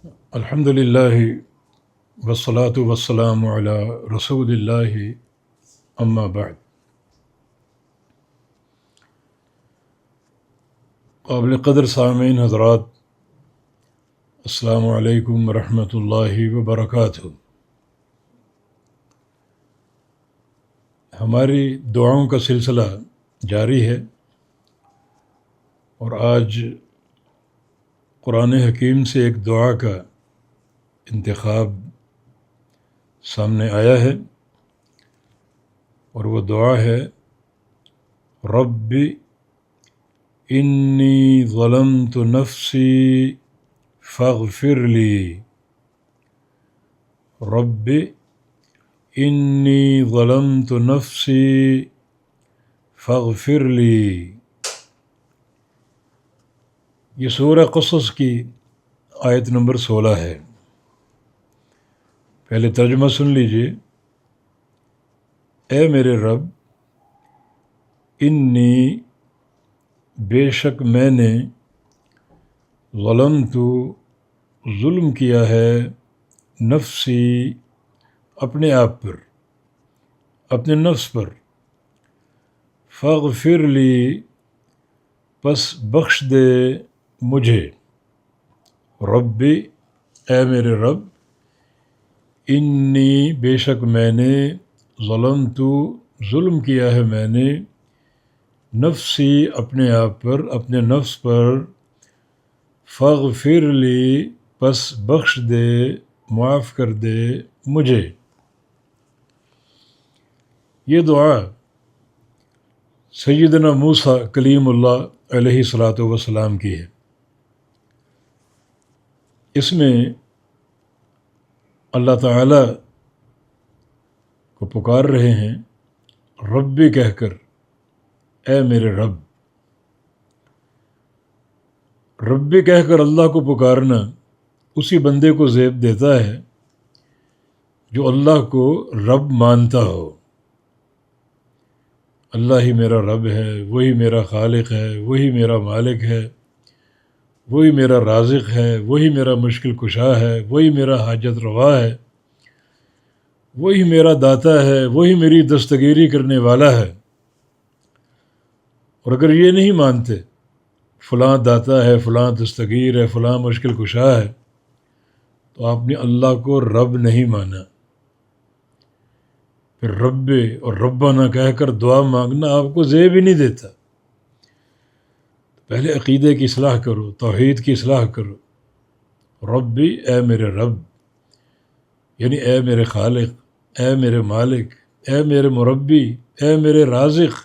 الحمد للہ والصلاة والسلام علی رسول اللہ اما بعد۔ قابل قدر سامعین حضرات، السلام علیکم ورحمۃ اللہ وبرکاتہ۔ ہماری دعاؤں کا سلسلہ جاری ہے، اور آج قرآن حکیم سے ایک دعا کا انتخاب سامنے آیا ہے، اور وہ دعا ہے: رب انی ظلمت نفسی فاغفر لی۔ رب انی ظلمت نفسی فاغفر لی۔ یہ سورہ قصص کی آیت نمبر 16 ہے۔ پہلے ترجمہ سن لیجئے۔ اے میرے رب، انی بے شک میں نے ظلمت ظلم کیا ہے نفسی اپنے آپ پر، اپنے نفس پر، فاغفر لی پس بخش دے مجھے۔ ربی اے میرے رب، انی بے شک میں نے ظلمت ظلم کیا ہے میں نے نفسی اپنے آپ پر، اپنے نفس پر، فاغفر لی پس بخش دے، معاف کر دے مجھے۔ یہ دعا سیدنا موسیٰ کلیم اللہ علیہ الصلاۃ والسلام کی ہے۔ اس میں اللہ تعالیٰ کو پکار رہے ہیں ربی کہہ کر، اے میرے رب۔ ربی کہہ کر اللہ کو پکارنا اسی بندے کو زیب دیتا ہے جو اللہ کو رب مانتا ہو۔ اللہ ہی میرا رب ہے، وہی میرا خالق ہے، وہی میرا مالک ہے، وہی میرا رازق ہے، وہی میرا مشکل کشا ہے، وہی میرا حاجت روا ہے، وہی میرا داتا ہے، وہی میری دستگیری کرنے والا ہے۔ اور اگر یہ نہیں مانتے فلاں داتا ہے، فلاں دستگیر ہے، فلاں مشکل کشا ہے، تو آپ نے اللہ کو رب نہیں مانا۔ پھر رب اور ربنا کہہ کر دعا مانگنا آپ کو زیب ہی نہیں دیتا۔ پہلے عقیدے کی اصلاح کرو، توحید کی اصلاح کرو۔ ربی اے میرے رب، یعنی اے میرے خالق، اے میرے مالک، اے میرے مربی، اے میرے رازق،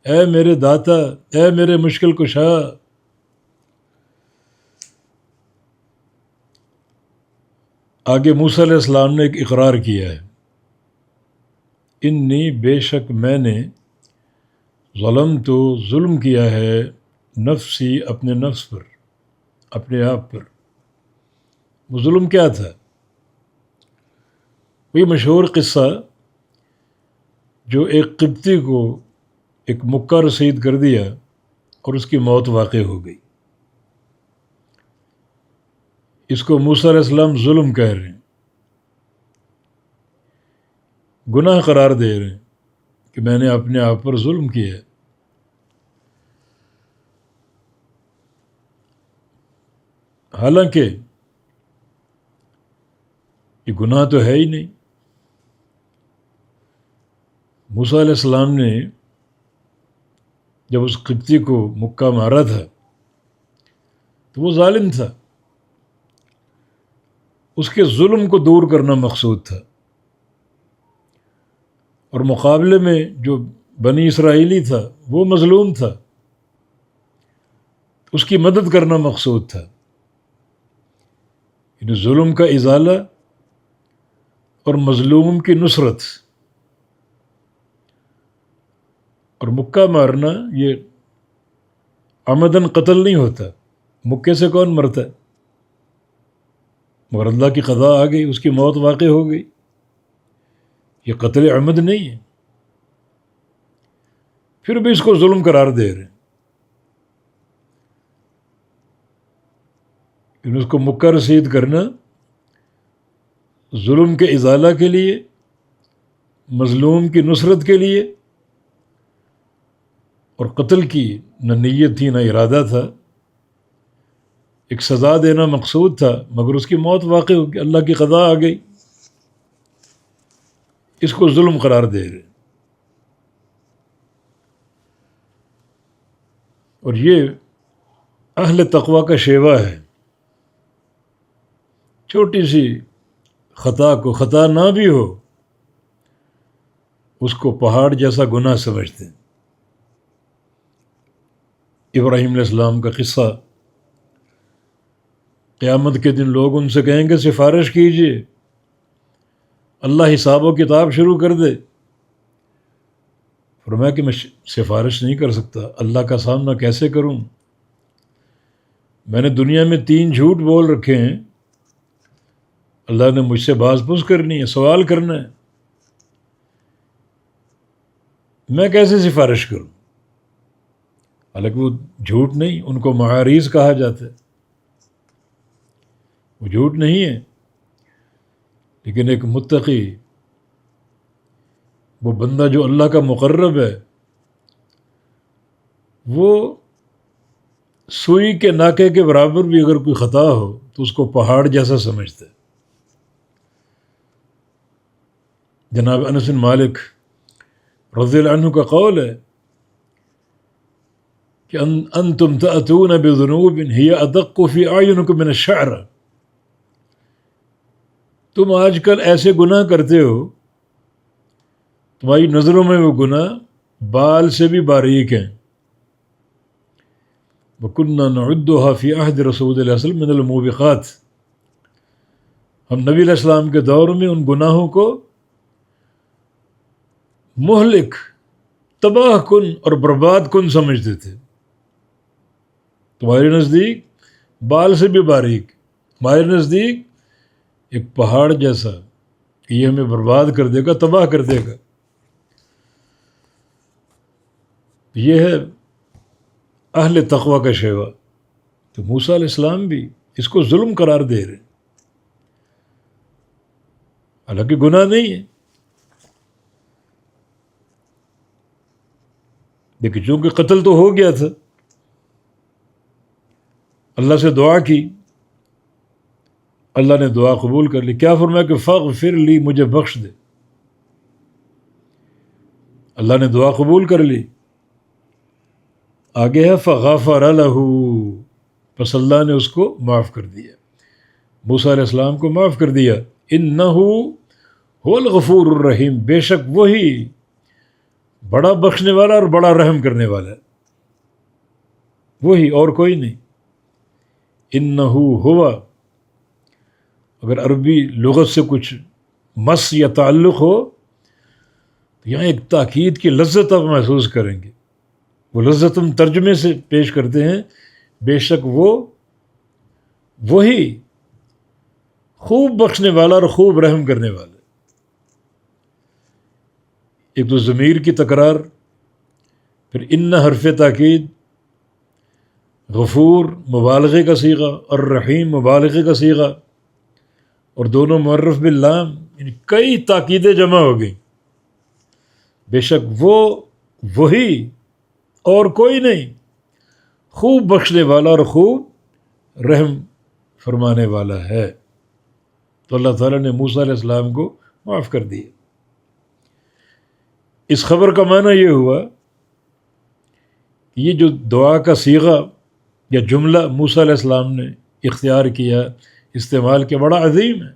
اے میرے داتا، اے میرے مشکل کشا۔ آگے موسیٰ علیہ السلام نے ایک اقرار کیا ہے، انی بے شک میں نے ظلمت ظلم کیا ہے نفسی اپنے نفس پر، اپنے آپ پر۔ وہ ظلم کیا تھا؟ وہی مشہور قصہ جو ایک قبطی کو ایک مکہ رسید کر دیا اور اس کی موت واقع ہو گئی۔ اس کو موسیٰ علیہ السلام ظلم کہہ رہے ہیں، گناہ قرار دے رہے ہیں کہ میں نے اپنے آپ پر ظلم کیا ہے۔ حالانکہ یہ گناہ تو ہے ہی نہیں۔ موسیٰ علیہ السلام نے جب اس قبطی کو مکہ مارا تھا تو وہ ظالم تھا، اس کے ظلم کو دور کرنا مقصود تھا، اور مقابلے میں جو بنی اسرائیلی تھا وہ مظلوم تھا، اس کی مدد کرنا مقصود تھا۔ یعنی ظلم کا ازالہ اور مظلوم کی نصرت۔ اور مکہ مارنا یہ عمدن قتل نہیں ہوتا، مکے سے کون مرتا ہے؟ مگر اللہ کی قضا آ گئی، اس کی موت واقع ہو گئی۔ یہ قتل عمد نہیں ہے، پھر بھی اس کو ظلم قرار دے رہے ہیں۔ یعنی اس کو مکہ رسید کرنا ظلم کے ازالہ کے لیے، مظلوم کی نصرت کے لیے، اور قتل کی نہ نیت تھی نہ ارادہ تھا، ایک سزا دینا مقصود تھا، مگر اس کی موت واقع ہو گئی، اللہ کی قضا آ گئی، اس کو ظلم قرار دے رہے۔ اور یہ اہل تقوی کا شیوا ہے، چھوٹی سی خطا کو، خطا نہ بھی ہو، اس کو پہاڑ جیسا گناہ سمجھتے ہیں۔ ابراہیم علیہ السلام کا قصہ، قیامت کے دن لوگ ان سے کہیں گے سفارش کیجیے، اللہ حساب و کتاب شروع کر دے۔ فرمایا کہ میں سفارش نہیں کر سکتا، اللہ کا سامنا کیسے کروں؟ میں نے دنیا میں 3 جھوٹ بول رکھے ہیں، اللہ نے مجھ سے باز پوچھ کرنی ہے، سوال کرنا ہے، میں کیسے سفارش کروں؟ حالانکہ وہ جھوٹ نہیں، ان کو معاریض کہا جاتا ہے، وہ جھوٹ نہیں ہے، لیکن ایک متقی، وہ بندہ جو اللہ کا مقرب ہے، وہ سوئی کے ناکے کے برابر بھی اگر کوئی خطا ہو تو اس کو پہاڑ جیسا سمجھتا ہے۔ جناب انس بن مالک رضی اللہ عنہ کا قول ہے کہ انتم تأتون بذنوب ہی ادق فی اعینکم من الشعر، تم آج کل ایسے گناہ کرتے ہو، تمہاری نظروں میں وہ گناہ بال سے بھی باریک ہیں۔ وَكُنَّا نَعُدُّهَا فِي عَهْدِ رسول اللہ صلی اللہ علیہ وسلم من الموبقات، ہم نبی علیہ السلام کے دور میں ان گناہوں کو مہلک، تباہ کن اور برباد کن سمجھتے تھے۔ تمہارے نزدیک بال سے بھی باریک، ہمارے نزدیک ایک پہاڑ جیسا کہ یہ ہمیں برباد کر دے گا، تباہ کر دے گا۔ یہ ہے اہل تقوی کا شیوا۔ تو موسیٰ علیہ السلام بھی اس کو ظلم قرار دے رہے، حالانکہ گناہ نہیں ہے، لیکن چونکہ قتل تو ہو گیا تھا، اللہ سے دعا کی، اللہ نے دعا قبول کر لی۔ کیا فرمایا کہ فاغفر لی، مجھے بخش دے۔ اللہ نے دعا قبول کر لی۔ آگے ہے فغفر لہ، پس اللہ نے اس کو معاف کر دیا، موسیٰ علیہ السلام کو معاف کر دیا۔ انہ هو الغفور الرحیم، بے شک وہی بڑا بخشنے والا اور بڑا رحم کرنے والا ہے، وہی اور کوئی نہیں۔ انہ ہوا، اگر عربی لغت سے کچھ مس یا تعلق ہو تو یہاں ایک تاکید کی لذت آپ محسوس کریں گے۔ وہ لذت ہم ترجمے سے پیش کرتے ہیں، بے شک وہ وہی خوب بخشنے والا اور خوب رحم کرنے والا۔ ایک تو ضمیر کی تکرار، پھر ان حرف تاکید، غفور مبالغے کا صیغہ اور رحیم مبالغے کا صیغہ، اور دونوں معرف باللام، یعنی کئی تاکیدیں جمع ہو گئیں۔ بے شک وہ وہی اور کوئی نہیں، خوب بخشنے والا اور خوب رحم فرمانے والا ہے۔ تو اللہ تعالیٰ نے موسیٰ علیہ السلام کو معاف کر دیا۔ اس خبر کا معنی یہ ہوا کہ یہ جو دعا کا صیغہ یا جملہ موسیٰ علیہ السلام نے اختیار کیا، استعمال کیا، بڑا عظیم ہے۔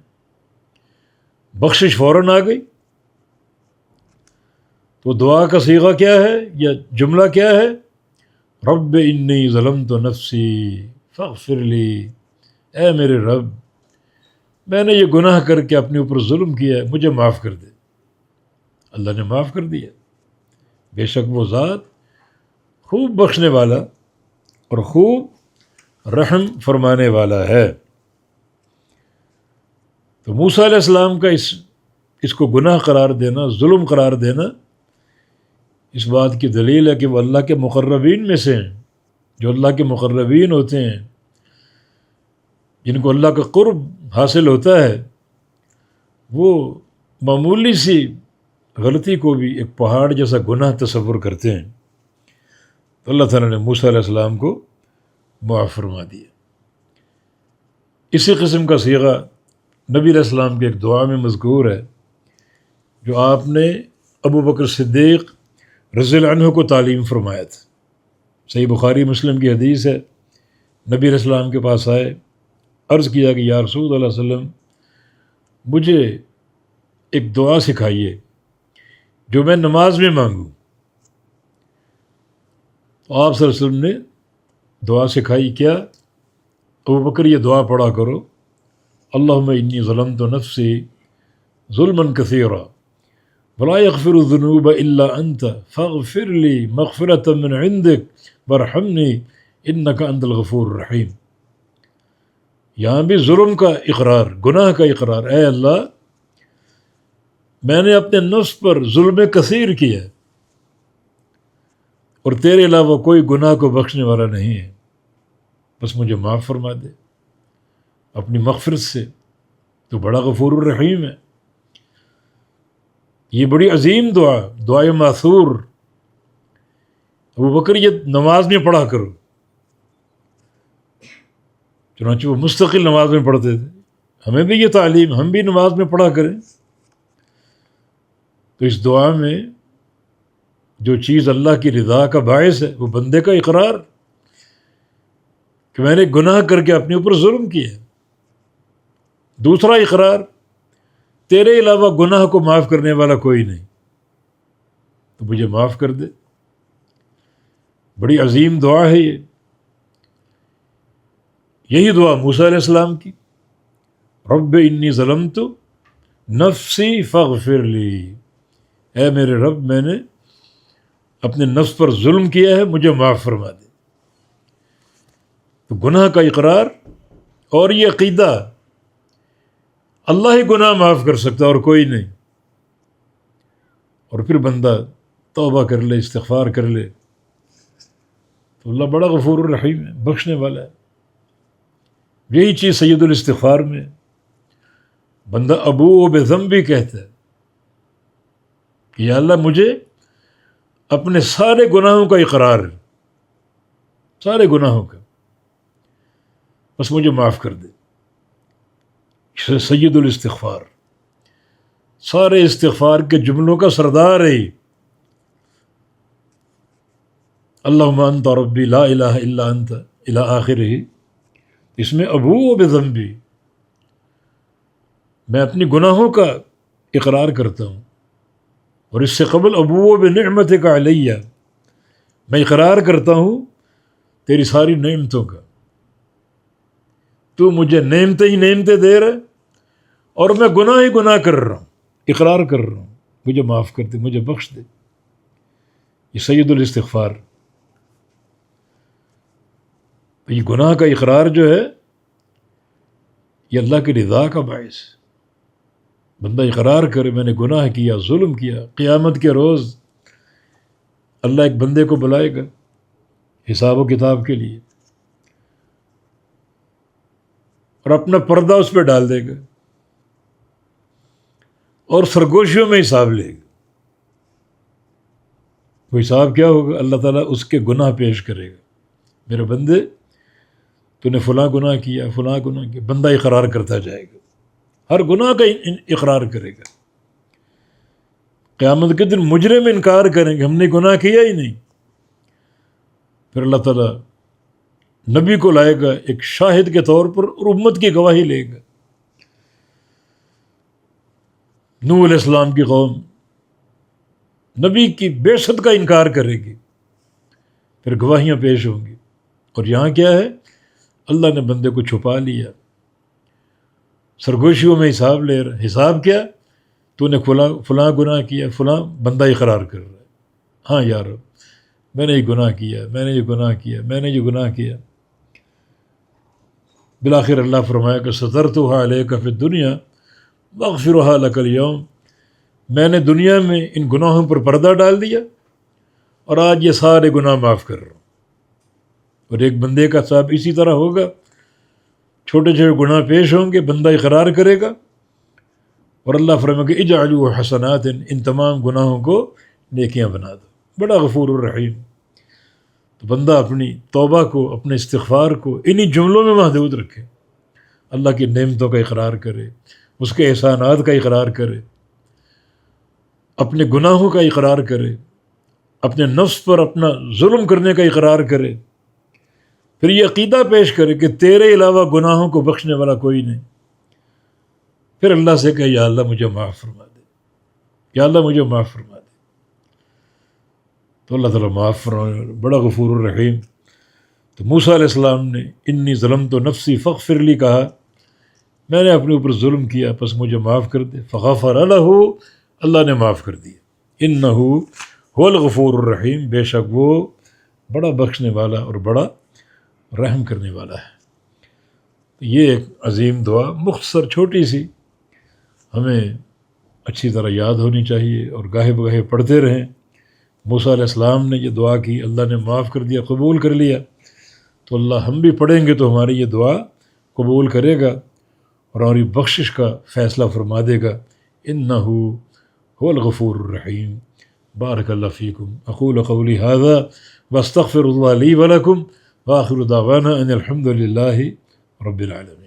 بخشش فوراً آ گئی۔ تو دعا کا صیغہ کیا ہے یا جملہ کیا ہے؟ رب انی ظلمت نفسی فاغفر لی، اے میرے رب، میں نے یہ گناہ کر کے اپنے اوپر ظلم کیا ہے، مجھے معاف کر دے۔ اللہ نے معاف کر دیا، بے شک وہ ذات خوب بخشنے والا اور خوب رحم فرمانے والا ہے۔ تو موسیٰ علیہ السلام کا اس کو گناہ قرار دینا، ظلم قرار دینا، اس بات کی دلیل ہے کہ وہ اللہ کے مقربین میں سے ہیں۔ جو اللہ کے مقربین ہوتے ہیں، جن کو اللہ کا قرب حاصل ہوتا ہے وہ معمولی سی غلطی کو بھی ایک پہاڑ جیسا گناہ تصور کرتے ہیں، تو اللہ تعالیٰ نے موسیٰ علیہ السلام کو معاف فرما دیا۔ اسی قسم کا صیغہ نبی علیہ السلام کی ایک دعا میں مذکور ہے جو آپ نے ابو بکر صدیق رضی اللہ عنہ کو تعلیم فرمایا تھا۔ صحیح بخاری مسلم کی حدیث ہے، نبی علیہ السلام کے پاس آئے، عرض کیا کہ یا رسول اللہ علیہ وسلم مجھے ایک دعا سکھائیے جو میں نماز میں مانگوں۔ تو آپ صلی اللہ علیہ وسلم نے دعا سکھائی، کیا؟ ابو بکر یہ دعا پڑھا کرو، اللہم انی ظلمت نفسی ظلما کثیرا ولا یغفر الذنوب الا انت فاغفر لی مغفرۃ من عندک وارحمنی انک انت الغفور الرحیم۔ یہاں بھی ظلم کا اقرار، گناہ کا اقرار، اے اللہ میں نے اپنے نفس پر ظلم کثیر کیا اور تیرے علاوہ کوئی گناہ کو بخشنے والا نہیں ہے، بس مجھے معاف فرما دے اپنی مغفرت سے، تو بڑا غفور الرحیم ہے۔ یہ بڑی عظیم دعا، دعائے ماثور، ابو بکر یہ نماز میں پڑھا کرو۔ چنانچہ وہ مستقل نماز میں پڑھتے تھے، ہمیں بھی یہ تعلیم، ہم بھی نماز میں پڑھا کریں۔ تو اس دعا میں جو چیز اللہ کی رضا کا باعث ہے وہ بندے کا اقرار کہ میں نے گناہ کر کے اپنے اوپر ظلم کیا۔ دوسرا اقرار، تیرے علاوہ گناہ کو معاف کرنے والا کوئی نہیں، تو مجھے معاف کر دے۔ بڑی عظیم دعا ہے یہ۔ یہی دعا موسیٰ علیہ السلام کی، رب انی ظلمت نفسی فاغفر لی، اے میرے رب میں نے اپنے نفس پر ظلم کیا ہے، مجھے معاف فرما دے۔ تو گناہ کا اقرار اور یہ عقیدہ اللہ ہی گناہ معاف کر سکتا اور کوئی نہیں، اور پھر بندہ توبہ کر لے، استغفار کر لے، تو اللہ بڑا غفور الرحیم ہے، بخشنے والا ہے۔ یہی چیز سید الاستغفار میں بندہ ابو بذنبی کہتا ہے کہ یا اللہ مجھے اپنے سارے گناہوں کا اقرار ہے، سارے گناہوں کا، بس مجھے معاف کر دے۔ سید الاستغفار، سارے استغفار کے جملوں کا سردار ہے یہ۔ اللہم انت ربی لا الہ الا انت الی آخرہ، اس میں ابو بذنبی، میں اپنی گناہوں کا اقرار کرتا ہوں، اور اس سے قبل ابو بنعمتک علیہ، میں اقرار کرتا ہوں تیری ساری نعمتوں کا، تو مجھے نعمتیں ہی نعمتیں دے رہا ہے اور میں گناہ ہی گناہ کر رہا ہوں، اقرار کر رہا ہوں، مجھے معاف کر دے، مجھے بخش دے۔ یہ سید الاستغفار۔ تو یہ گناہ کا اقرار جو ہے یہ اللہ کی رضا کا باعث ہے۔ بندہ اقرار کرے میں نے گناہ کیا، ظلم کیا، قیامت کے روز اللہ ایک بندے کو بلائے گا حساب و کتاب کے لیے، اور اپنا پردہ اس پہ ڈال دے گا اور سرگوشیوں میں حساب لے گا۔ وہ حساب کیا ہوگا؟ اللہ تعالیٰ اس کے گناہ پیش کرے گا، میرے بندے تو نے فلاں گناہ کیا، فلاں گناہ کیا، بندہ اقرار کرتا جائے گا، ہر گناہ کا اقرار کرے گا۔ قیامت کے دن مجرم انکار کریں گے ہم نے گناہ کیا ہی نہیں، پھر اللہ تعالیٰ نبی کو لائے گا ایک شاہد کے طور پر اور امت کی گواہی لے گا۔ نوح علیہ السلام کی قوم نبی کی بعثت کا انکار کرے گی، پھر گواہیاں پیش ہوں گی، اور یہاں کیا ہے؟ اللہ نے بندے کو چھپا لیا، سرگوشیوں میں حساب لے رہا ہے۔ حساب کیا؟ تو نے فلاں گناہ کیا، فلاں، بندہ اقرار کر رہا ہے، ہاں یار میں نے یہ گناہ کیا، میں نے یہ گناہ کیا، میں نے یہ گناہ کیا۔ بالآخر اللہ فرمایا کہ سترتھا علیک فی الدنیا واغفرھا لک الیوم، میں نے دنیا میں ان گناہوں پر پردہ ڈال دیا اور آج یہ سارے گناہ معاف کر رہا ہوں۔ اور ایک بندے کا حساب اسی طرح ہوگا چھوٹے چھوٹے گناہ پیش ہوں گے، بندہ اقرار کرے گا، اور اللہ فرمائے کہ اجعلوا حسنات، ان تمام گناہوں کو نیکیاں بنا دو، بڑا غفور الرحیم۔ تو بندہ اپنی توبہ کو، اپنے استغفار کو انہی جملوں میں محدود رکھے، اللہ کی نعمتوں کا اقرار کرے، اس کے احسانات کا اقرار کرے، اپنے گناہوں کا اقرار کرے، اپنے نفس پر اپنا ظلم کرنے کا اقرار کرے، پھر یہ عقیدہ پیش کرے کہ تیرے علاوہ گناہوں کو بخشنے والا کوئی نہیں، پھر اللہ سے کہے یا اللہ مجھے معاف فرما دے، یا اللہ مجھے معاف فرما دے، تو اللہ تعالیٰ معاف فرمانے والا، بڑا غفور الرحیم۔ تو موسیٰ علیہ السلام نے انی ظلمت نفسی فاغفر لی کہا، میں نے اپنے اوپر ظلم کیا پس مجھے معاف کر دے، فغفر لہ، اللہ نے معاف کر دیا، انہ هو الغفور الرحیم، بے شک وہ بڑا بخشنے والا اور بڑا رحم کرنے والا ہے۔ یہ ایک عظیم دعا، مختصر چھوٹی سی، ہمیں اچھی طرح یاد ہونی چاہیے اور گاہے بگاہے پڑھتے رہیں۔ موسیٰ علیہ السلام نے یہ دعا کی، اللہ نے معاف کر دیا، قبول کر لیا، تو اللہ ہم بھی پڑھیں گے تو ہماری یہ دعا قبول کرے گا اور ہماری بخشش کا فیصلہ فرما دے گا۔ انہ هو الغفور الرحیم۔ بارک اللہ فیکم، اقول قولی ھذا واستغفر اللہ لی ولکم، وآخر دعوانا ان الحمد للہ رب العالمین۔